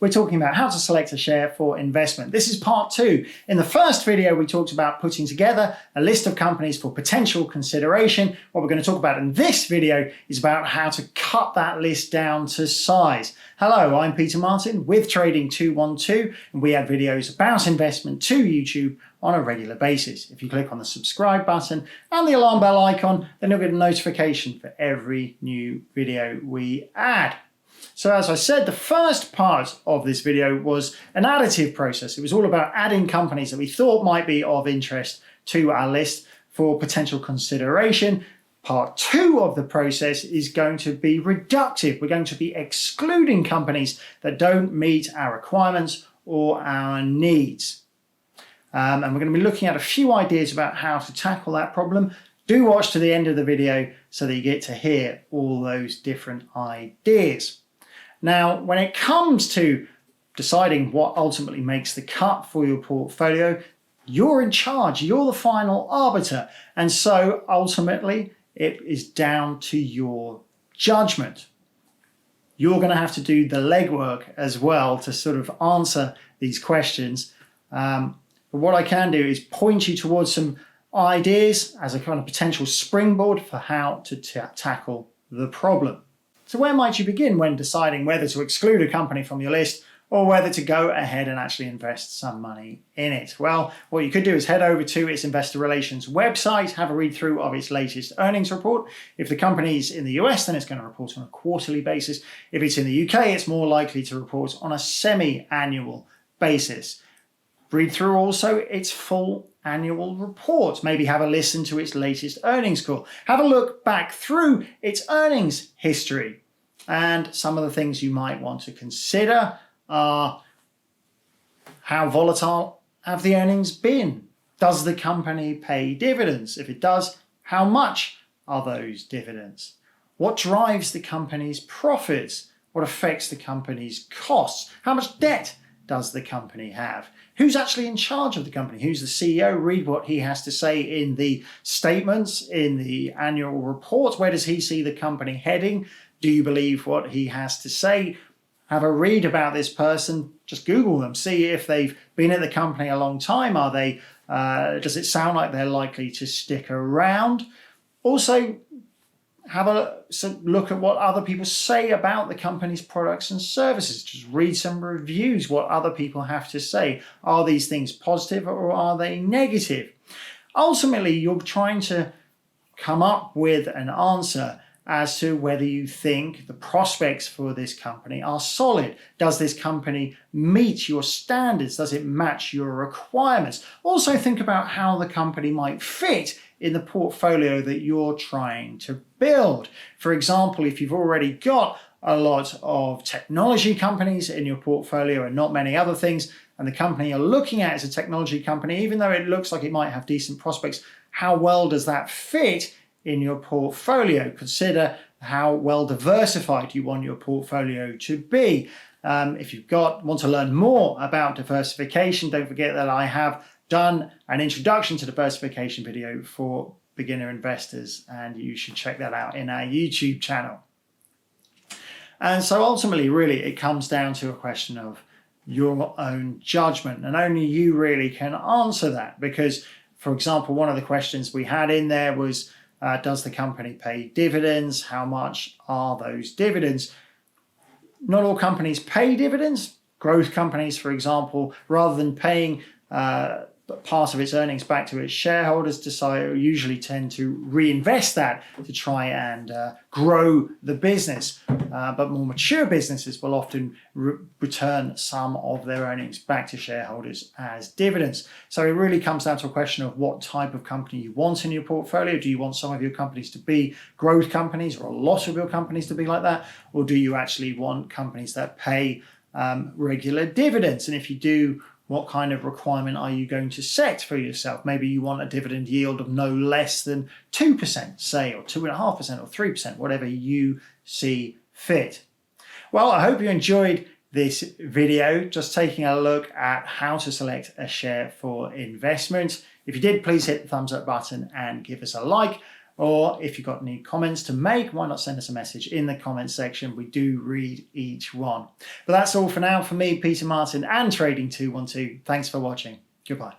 we're talking about how to select a share for investment. This is part 2. In the first video, we talked about putting together a list of companies for potential consideration. What we're going to talk about in this video is about how to cut that list down to size. Hello, I'm Peter Martin with Trading 212, and we add videos about investment to YouTube on a regular basis. If you click on the subscribe button and the alarm bell icon, then you'll get a notification for every new video we add. So as I said, the first part of this video was an additive process. It was all about adding companies that we thought might be of interest to our list for potential consideration. Part 2 of the process is going to be reductive. We're going to be excluding companies that don't meet our requirements or our needs. And we're going to be looking at a few ideas about how to tackle that problem. Do watch to the end of the video so that you get to hear all those different ideas. Now, when it comes to deciding what ultimately makes the cut for your portfolio, you're in charge, you're the final arbiter. And so ultimately, it is down to your judgment. You're going to have to do the legwork as well to sort of answer these questions. But what I can do is point you towards some ideas as a kind of potential springboard for how to tackle the problem. So where might you begin when deciding whether to exclude a company from your list or whether to go ahead and actually invest some money in it? Well, what you could do is head over to its investor relations website, have a read through of its latest earnings report. If the company's in the US, then it's going to report on a quarterly basis. If it's in the UK, it's more likely to report on a semi-annual basis. Read through also its full annual report. Maybe have a listen to its latest earnings call. Have a look back through its earnings history. And some of the things you might want to consider are: how volatile have the earnings been? Does the company pay dividends? If it does, how much are those dividends? What drives the company's profits? What affects the company's costs? How much debt does the company have? Who's actually in charge of the company? Who's the CEO? Read what he has to say in the statements, in the annual report. Where does he see the company heading? Do you believe what he has to say? Have a read about this person. Just Google them. See if they've been at the company a long time. Are they? Does it sound like they're likely to stick around? Also, have a look at what other people say about the company's products and services. Just read some reviews, what other people have to say. Are these things positive or are they negative? Ultimately, you're trying to come up with an answer as to whether you think the prospects for this company are solid. Does this company meet your standards? Does it match your requirements? Also think about how the company might fit in the portfolio that you're trying to build. For example, if you've already got a lot of technology companies in your portfolio and not many other things, and the company you're looking at is a technology company, even though it looks like it might have decent prospects, how well does that fit in your portfolio? Consider how well diversified you want your portfolio to be. If you want to learn more about diversification, don't forget that I have done an introduction to diversification video for beginner investors, and you should check that out in our YouTube channel. And so ultimately, really, it comes down to a question of your own judgment, and only you really can answer that. Because, for example, one of the questions we had in there was, does the company pay dividends? How much are those dividends? Not all companies pay dividends. Growth companies, for example, rather than paying part of its earnings back to its shareholders, usually tend to reinvest that to try and grow the business. But more mature businesses will often return some of their earnings back to shareholders as dividends. So it really comes down to a question of what type of company you want in your portfolio. Do you want some of your companies to be growth companies, or a lot of your companies to be like that? Or do you actually want companies that pay regular dividends? And if you do, what kind of requirement are you going to set for yourself? Maybe you want a dividend yield of no less than 2%, say, or 2.5% or 3%, whatever you see fit. Well, I hope you enjoyed this video, just taking a look at how to select a share for investment. If you did, please hit the thumbs up button and give us a like. Or if you've got any comments to make, why not send us a message in the comments section? We do read each one. But that's all for now. For me, Peter Martin and Trading 212. Thanks for watching. Goodbye.